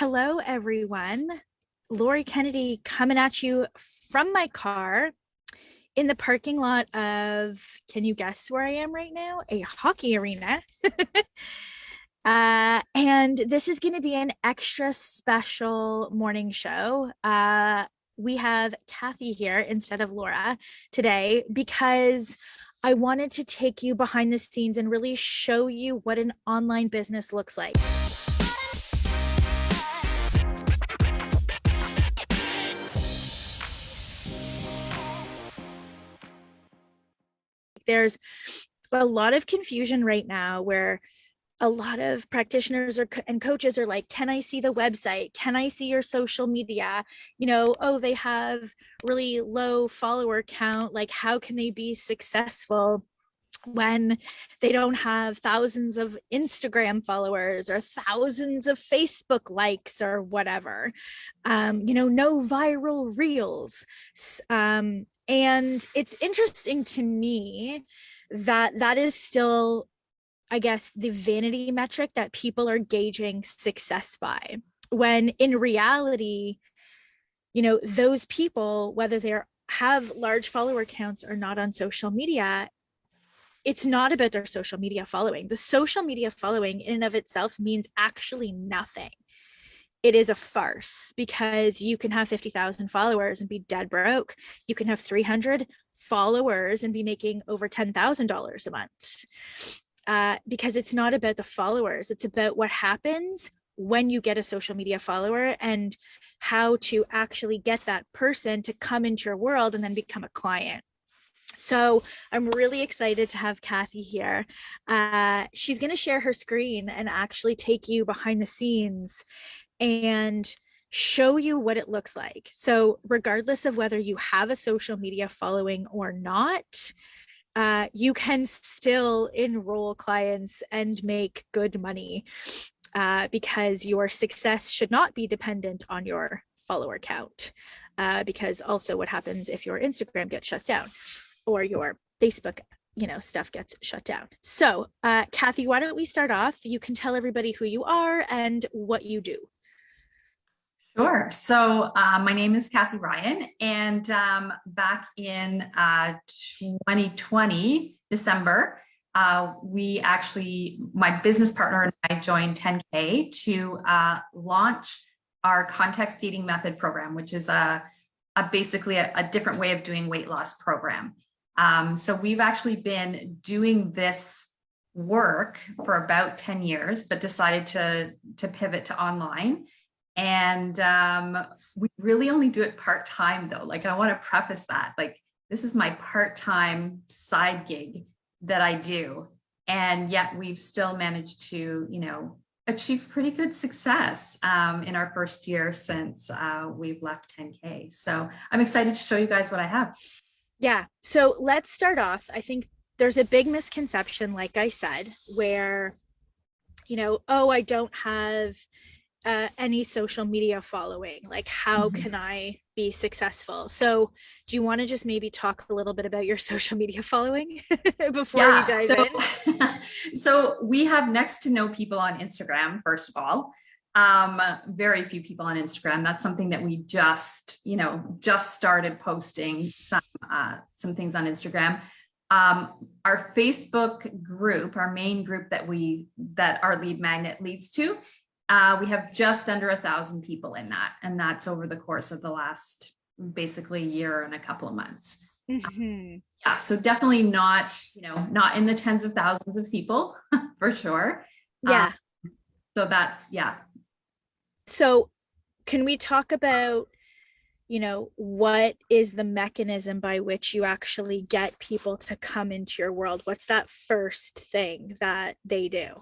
Hello, everyone. Lori Kennedy coming at you from my car in the parking lot of, can you guess where I am right now? A hockey arena. And this is going to be an extra special morning show. We have Kathy here instead of Laura today because I wanted to take you behind the scenes and really show you what an online business looks like. There's a lot of confusion right now where a lot of practitioners and coaches are like, can I see the website? Can I see your social media? Oh, they have really low follower count. Like, how can they be successful when they don't have thousands of Instagram followers or thousands of Facebook likes or whatever? No viral reels. And it's interesting to me that is still, I guess, the vanity metric that people are gauging success by, when in reality, those people, whether they have large follower counts or not on social media, it's not about their social media following. The social media following in and of itself means actually nothing. It is a farce, because you can have 50,000 followers and be dead broke. You can have 300 followers and be making over $10,000 a month. Because it's not about the followers. It's about what happens when you get a social media follower and how to actually get that person to come into your world and then become a client. So I'm really excited to have Kathy here. She's going to share her screen and actually take you behind the scenes and show you what it looks like. So regardless of whether you have a social media following or not, you can still enroll clients and make good money, because your success should not be dependent on your follower count, because also what happens if your Instagram gets shut down or your Facebook stuff gets shut down. So Kathy, why don't we start off? You can tell everybody who you are and what you do. Sure. So my name is Kathy Ryan, and back in 2020, December, my business partner and I joined 10K to launch our context eating method program, which is basically a different way of doing weight loss program. So we've actually been doing this work for about 10 years, but decided to pivot to online. And we really only do it part-time though. Like, I want to preface that, like, this is my part-time side gig that I do. And yet we've still managed to, achieve pretty good success in our first year since we've left 10K. So I'm excited to show you guys what I have. Yeah. So let's start off. I think there's a big misconception, like I said, where, oh, I don't have any social media following. Like, how can I be successful? So do you want to just maybe talk a little bit about your social media following before we dive in? So we have next to no people on Instagram, first of all. Very few people on Instagram. That's something that we just started posting some things on Instagram. Our Facebook group, our main group that our lead magnet leads to, we have just under 1,000 people in that. And that's over the course of the last basically year and a couple of months. Yeah. So definitely not in the tens of thousands of people for sure. Yeah. So that's, yeah. So can we talk about, what is the mechanism by which you actually get people to come into your world? What's that first thing that they do?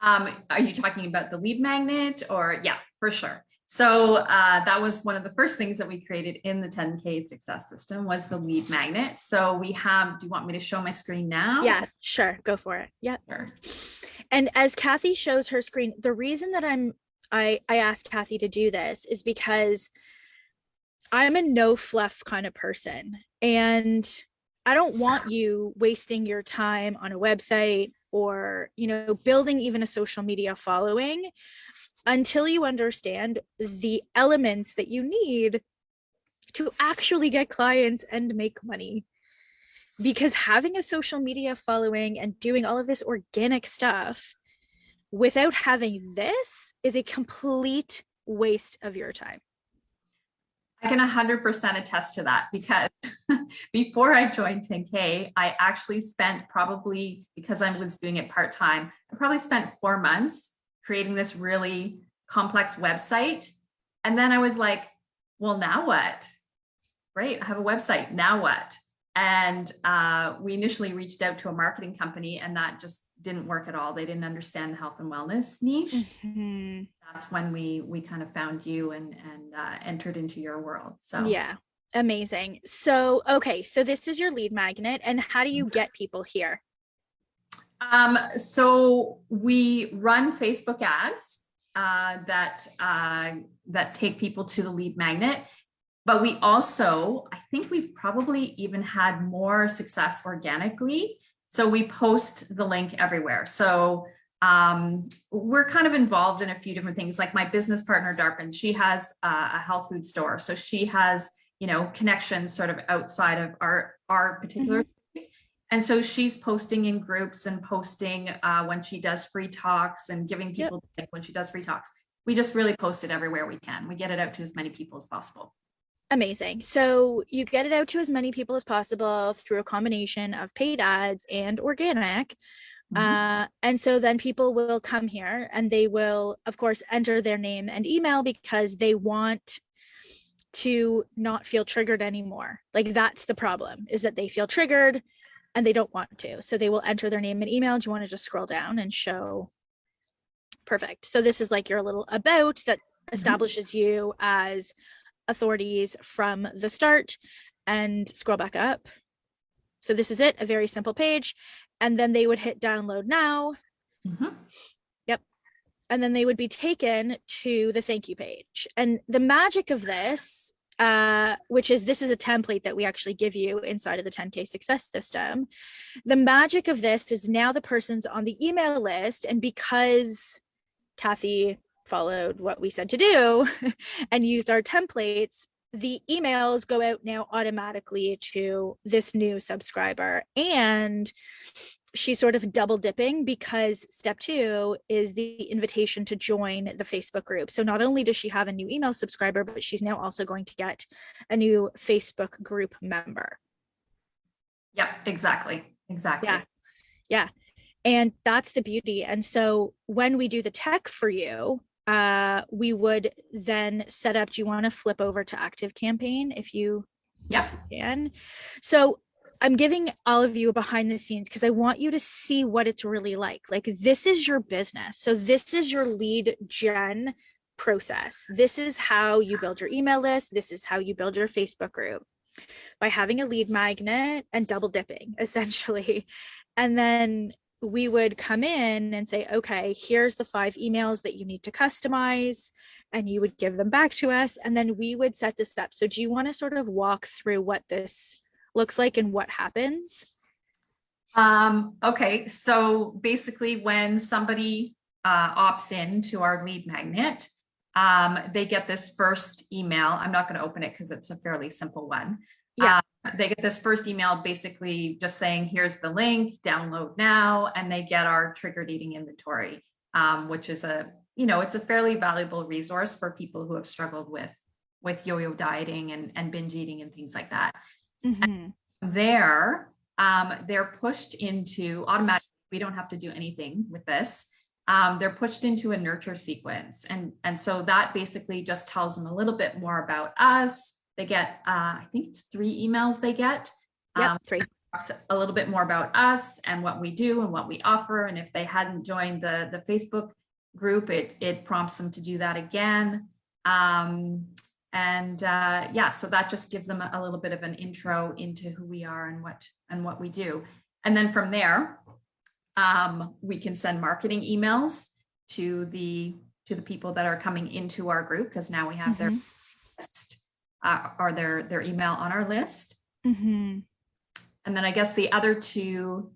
Are you talking about the lead magnet or? Yeah, for sure. So that was one of the first things that we created in the 10K success system, was the lead magnet. So we have, do you want me to show my screen now? Yeah, sure. Go for it. Yeah. Sure. And as Kathy shows her screen, the reason that I asked Kathy to do this is because I'm a no fluff kind of person, and I don't want you wasting your time on a website or, building even a social media following until you understand the elements that you need to actually get clients and make money. Because having a social media following and doing all of this organic stuff without having this is a complete waste of your time. I can 100% attest to that, because before I joined 10K, I actually spent probably, because I was doing it part-time, I probably spent 4 months creating this really complex website. And then I was like, well, now what? Great, I have a website, now what? And we initially reached out to a marketing company, and that just didn't work at all. They didn't understand the health and wellness niche. Mm-hmm. That's when we kind of found you and entered into your world. So yeah, amazing. So okay, so this is your lead magnet, and how do you get people here? So we run Facebook ads that take people to the lead magnet. But we also, I think we've probably even had more success organically. So we post the link everywhere. So we're kind of involved in a few different things. Like my business partner, Darpin, she has a health food store. So she has, connections sort of outside of our particular space. And so she's posting in groups and posting when she does free talks and giving people when she does free talks. We just really post it everywhere we can. We get it out to as many people as possible. Amazing. So you get it out to as many people as possible through a combination of paid ads and organic. And so then people will come here and they will, of course, enter their name and email because they want to not feel triggered anymore. Like that's the problem, is that they feel triggered and they don't want to. So they will enter their name and email. Do you want to just scroll down and show? Perfect. So this is like your little about that establishes you as authorities from the start, and scroll back up. So this is it, a very simple page. And then they would hit download now. Yep. And then they would be taken to the thank you page. And the magic of this, this is a template that we actually give you inside of the 10K success system. The magic of this is now the person's on the email list, and because Kathy followed what we said to do and used our templates, the emails go out now automatically to this new subscriber. And she's sort of double dipping because step 2 is the invitation to join the Facebook group. So not only does she have a new email subscriber, but she's now also going to get a new Facebook group member. Yep, exactly. Yeah. And that's the beauty. And so when we do the tech for you, we would then set up, do you want to flip over to Active Campaign if you can? So I'm giving all of you a behind the scenes because I want you to see what it's really like. Like this is your business. So this is your lead gen process. This is how you build your email list. This is how you build your Facebook group, by having a lead magnet and double dipping essentially. And then we would come in and say, okay, here's the 5 emails that you need to customize, and you would give them back to us. And then we would set this up. So do you want to sort of walk through what this looks like and what happens? Okay. So basically when somebody opts in to our lead magnet, they get this first email. I'm not going to open it because it's a fairly simple one. They get this first email basically just saying, here's the link, download now, and they get our triggered eating inventory, which is it's a fairly valuable resource for people who have struggled with yo-yo dieting and binge eating and things like that. And they're pushed into automatically, we don't have to do anything with this. They're pushed into a nurture sequence. And so that basically just tells them a little bit more about us. They get, I think it's 3 emails they get. 3. A little bit more about us and what we do and what we offer. And if they hadn't joined the Facebook group, it prompts them to do that again. So that just gives them a little bit of an intro into who we are and what we do. And then from there, we can send marketing emails to the people that are coming into our group, because now we have their list. Or their email on our list. And then I guess the other two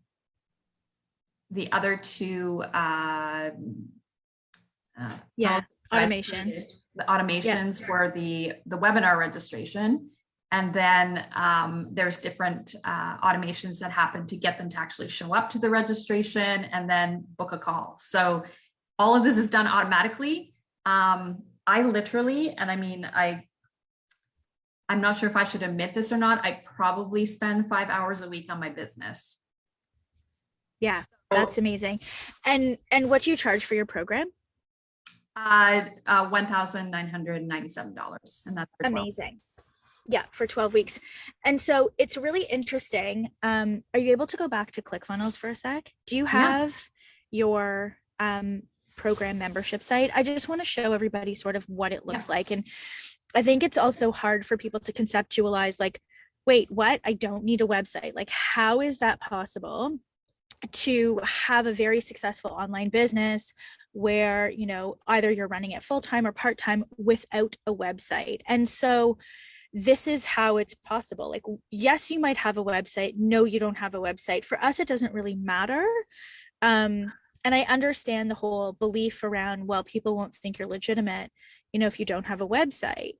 guys Automations. created. The automations were the webinar registration. And then there's different automations that happen to get them to actually show up to the registration and then book a call. So all of this is done automatically. I literally, and I mean, I'm not sure if I should admit this or not, I probably spend 5 hours a week on my business. Yeah, So, that's amazing. And what do you charge for your program? $1,997, and that's for 12. Amazing. Yeah, for 12 weeks. And so it's really interesting. Are you able to go back to ClickFunnels for a sec? Do you have your program membership site? I just want to show everybody sort of what it looks like. And I think it's also hard for people to conceptualize, like, wait, what? I don't need a website. Like, how is that possible to have a very successful online business where, you know, either you're running it full-time or part-time without a website? And so this is how it's possible. Like, yes, you might have a website. No, you don't have a website. For us, it doesn't really matter. And I understand the whole belief around, well, people won't think you're legitimate, you know, if you don't have a website.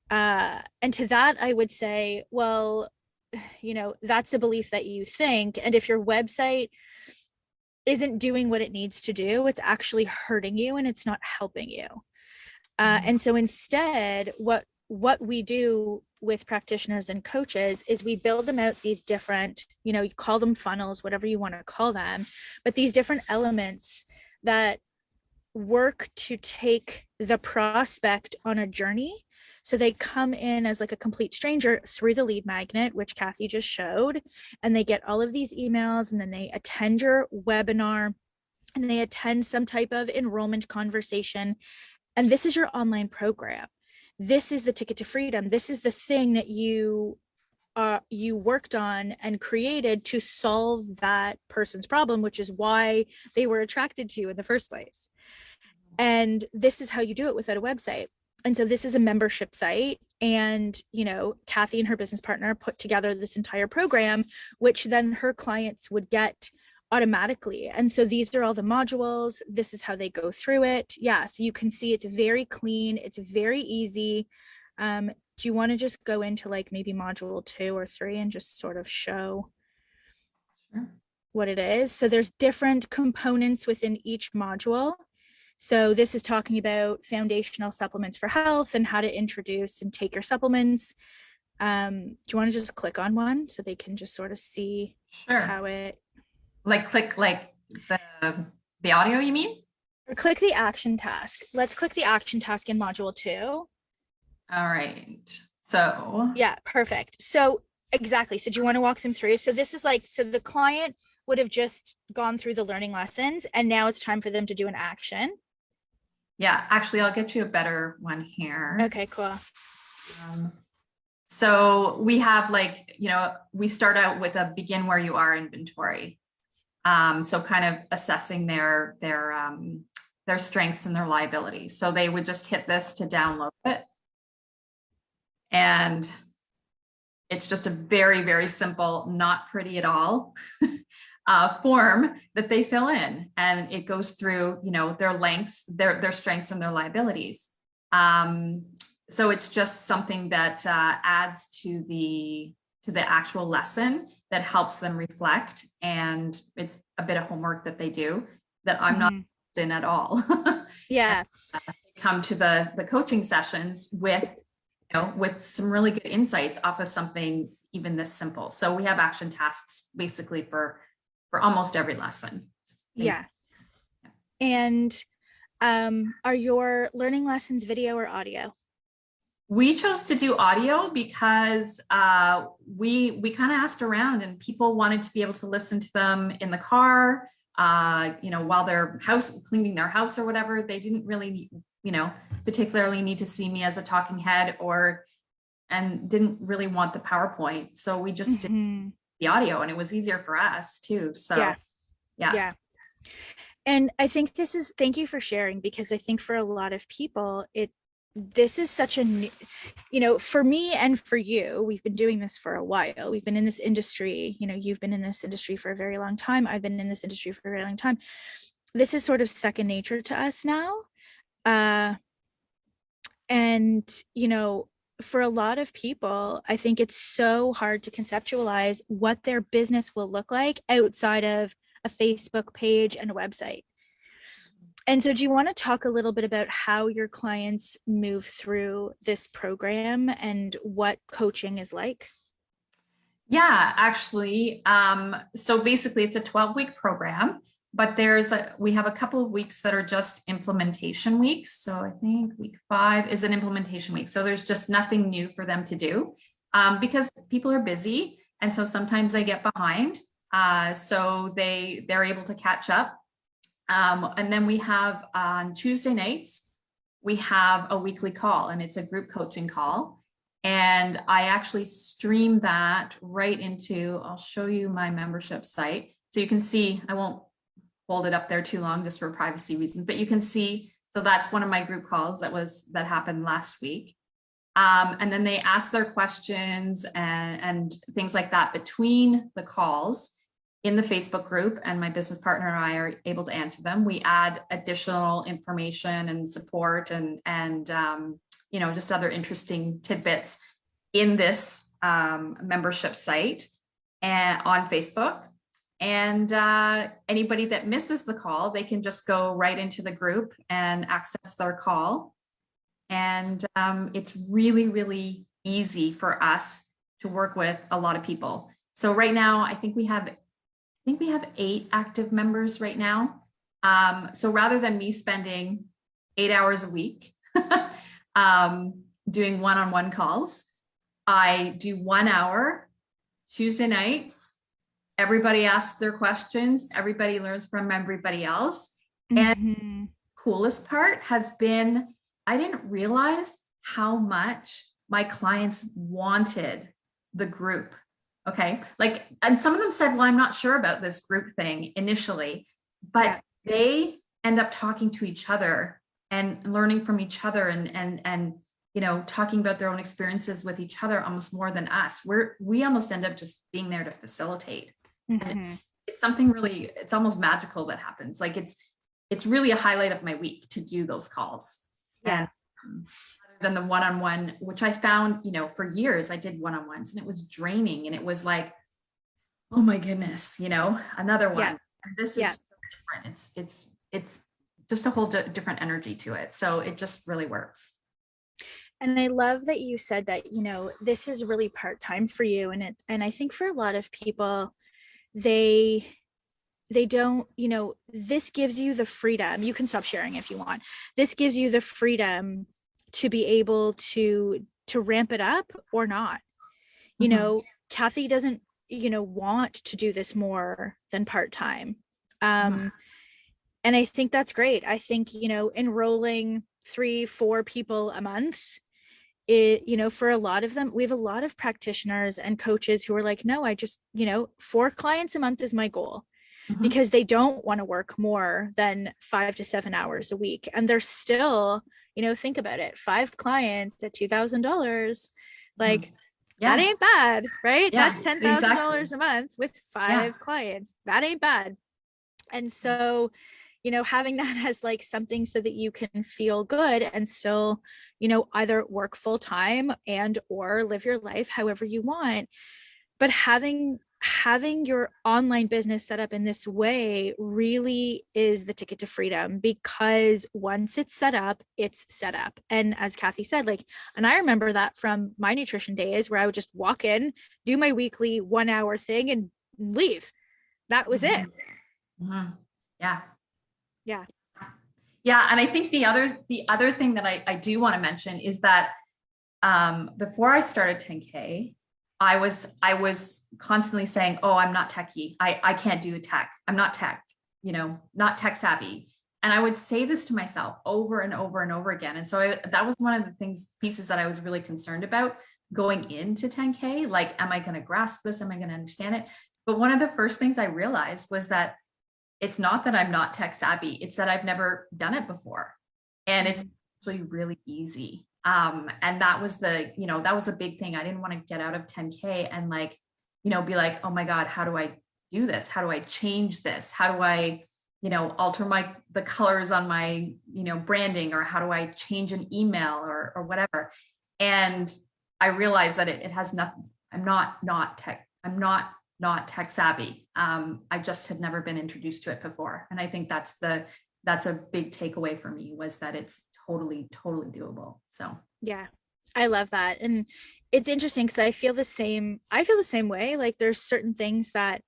And to that, I would say, well, you know, that's a belief that you think. And if your website isn't doing what it needs to do, it's actually hurting you and it's not helping you. And so instead, what we do with practitioners and coaches is we build them out these different, you know, you call them funnels, whatever you want to call them, but these different elements that work to take the prospect on a journey. So they come in as like a complete stranger through the lead magnet, which Kathy just showed, and they get all of these emails, and then they attend your webinar and they attend some type of enrollment conversation. And this is your online program. This is the ticket to freedom. This is the thing that you worked on and created to solve that person's problem, which is why they were attracted to you in the first place. And this is how you do it without a website. And so this is a membership site. And, you know, Kathy and her business partner put together this entire program, which then her clients would get automatically. And so these are all the modules. This is how they go through it. Yeah. So you can see it's very clean. It's very easy. Do you want to just go into like maybe module 2 or 3 and just sort of show what it is? So there's different components within each module. So this is talking about foundational supplements for health and how to introduce and take your supplements. Do you want to just click on one so they can just sort of see how it, like click like the audio, you mean? Or click the action task. Let's click the action task in module 2. All right. So yeah, perfect. So exactly. So do you want to walk them through? So this is like, so the client would have just gone through the learning lessons and now it's time for them to do an action. Yeah, actually, I'll get you a better one here. Okay, cool. So we have like, you know, we start out with a begin where you are inventory. So kind of assessing their strengths and their liabilities. So they would just hit this to download it. And it's just a very, very simple, not pretty at all form that they fill in, and it goes through, you know, their lengths, their strengths and their liabilities. So it's just something that adds to the actual lesson that helps them reflect, and it's a bit of homework that they do that I'm not in at all. Yeah. And, they come to the coaching sessions with, you know, with some really good insights off of something even this simple. So we have action tasks basically for almost every lesson. Yeah. And are your learning lessons video or audio? We chose to do audio because we kind of asked around and people wanted to be able to listen to them in the car, you know, while they're cleaning their house or whatever. They didn't really, you know, particularly need to see me as a talking head and didn't really want the PowerPoint. So we just did the audio, and it was easier for us too. So yeah. And I think thank you for sharing, because I think for a lot of people, this is such a new, you know, for me and for you, we've been doing this for a while. We've been in this industry, you know, you've been in this industry for a very long time. I've been in this industry for a very long time. This is sort of second nature to us now. And, for a lot of people, I think it's so hard to conceptualize what their business will look like outside of a Facebook page and a website. And so, do you want to talk a little bit about how your clients move through this program and what coaching is like? Yeah, actually. So basically it's a 12-week program, but we have a couple of weeks that are just implementation weeks. So I think week 5 is an implementation week. So there's just nothing new for them to do, because people are busy. And so sometimes they get behind. So they're able to catch up. And then we have on Tuesday nights, we have a weekly call, and it's a group coaching call. And I actually stream that right into, I'll show you my membership site. So you can see, I won't hold it up there too long just for privacy reasons, but you can see, so that's one of my group calls that happened last week. And then they ask their questions and things like that between the calls in the Facebook group, and my business partner and I are able to answer them. We add additional information and support and just other interesting tidbits in this membership site and on Facebook. And anybody that misses the call, they can just go right into the group and access their call. And it's really, really easy for us to work with a lot of people. So right now, I think we have 8 active members right now. So rather than me spending 8 hours a week doing one-on-one calls, I do 1 hour Tuesday nights. Everybody asks their questions. Everybody learns from everybody else. And coolest part has been, I didn't realize how much my clients wanted the group. Okay. And some of them said, well, I'm not sure about this group thing initially, but they end up talking to each other and learning from each other and talking about their own experiences with each other almost more than us. We almost end up just being there to facilitate. And it's something really, it's almost magical that happens. Like it's really a highlight of my week to do those calls. Yeah. And other than the one-on-one, which I found, for years I did one-on-ones and it was draining, and it was like, oh my goodness, another one. Yeah. And this is so different. It's just a whole different energy to it. So it just really works. And I love that you said that, this is really part-time for you. And I think for a lot of people, they don't, this gives you the freedom. You can stop sharing if you want. This gives you the freedom to be able to ramp it up or not. Kathy doesn't, want to do this more than part-time. And I think that's great. I think, enrolling 3-4 people a month, for a lot of them, we have a lot of practitioners and coaches who are like, no, I just, 4 clients a month is my goal, because they don't want to work more than 5 to 7 hours a week. And they're still, think about it, 5 clients at $2,000, that ain't bad, right? Yeah, that's $10,000 a month with 5 clients. That ain't bad. And so, having that as something so that you can feel good and still, either work full time and or live your life however you want. But having your online business set up in this way really is the ticket to freedom, because once it's set up, it's set up. And as Kathy said, and I remember that from my nutrition days where I would just walk in, do my weekly 1 hour thing and leave. That was it. Yeah. Yeah. Yeah. And I think the other thing that I do want to mention is that before I started 10K, I was constantly saying, oh, I'm not techie. I can't do tech. I'm not tech, not tech savvy. And I would say this to myself over and over and over again. And so that was one of the pieces that I was really concerned about going into 10K. Am I going to grasp this? Am I going to understand it? But one of the first things I realized was that it's not that I'm not tech savvy. It's that I've never done it before. And it's actually really easy. And that was that was a big thing. I didn't want to get out of 10K and be like, oh my God, how do I do this? How do I change this? How do I, alter the colors on my, branding, or how do I change an email or whatever. And I realized that it has nothing. I'm not tech. I'm not tech savvy. I just had never been introduced to it before. And I think that's a big takeaway for me, was that it's totally doable. So Yeah, I love that. And it's interesting because I feel the same way. Like there's certain things that,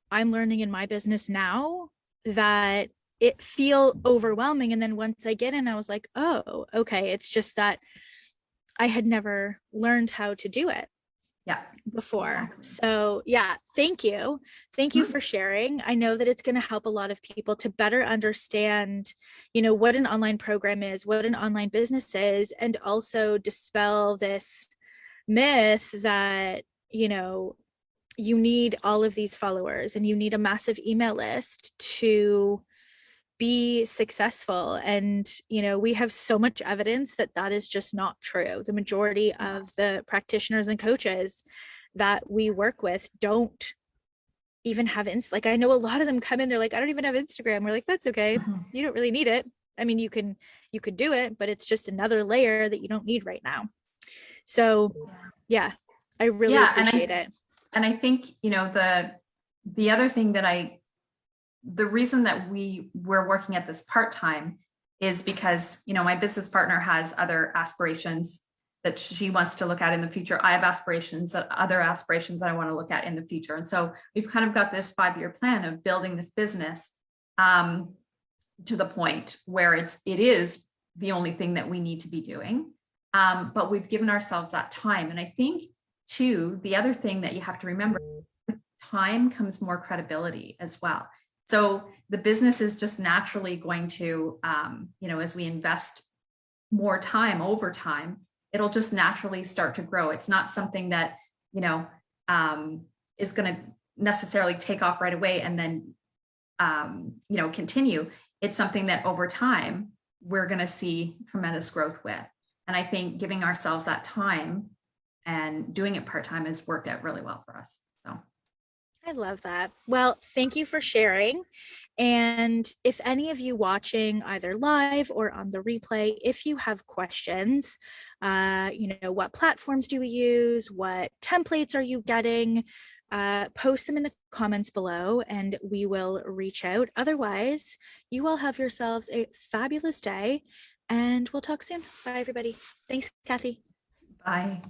I'm learning in my business now that it feel overwhelming. And then once I get in, I was like, oh, okay. It's just that I had never learned how to do it yeah, before. exactly. So yeah, thank you. Thank you for sharing. I know that it's going to help a lot of people to better understand, what an online program is, what an online business is, and also dispel this myth that, you need all of these followers and you need a massive email list to be successful. And we have so much evidence that that is just not true. The majority of the practitioners and coaches that we work with don't even have like I know a lot of them come in, they're like, I don't even have Instagram. We're like, that's okay, you don't really need it. I mean, you could do it, but it's just another layer that you don't need right now. So yeah, I really appreciate it. And I think, the other thing that the reason that we're working at this part-time is because, my business partner has other aspirations that she wants to look at in the future. I have other aspirations that I want to look at in the future. And so we've kind of got this 5-year plan of building this business to the point where it is the only thing that we need to be doing. But we've given ourselves that time. And I think too, the other thing that you have to remember, with time comes more credibility as well. So the business is just naturally going to, as we invest more time over time, it'll just naturally start to grow. It's not something that, is going to necessarily take off right away and then, continue. It's something that over time, we're going to see tremendous growth with. And I think giving ourselves that time and doing it part-time has worked out really well for us. So I love that. Well, thank you for sharing. And if any of you watching either live or on the replay, if you have questions, what platforms do we use? What templates are you getting? Post them in the comments below and we will reach out. Otherwise, you all have yourselves a fabulous day and we'll talk soon. Bye, everybody. Thanks, Kathy. bye.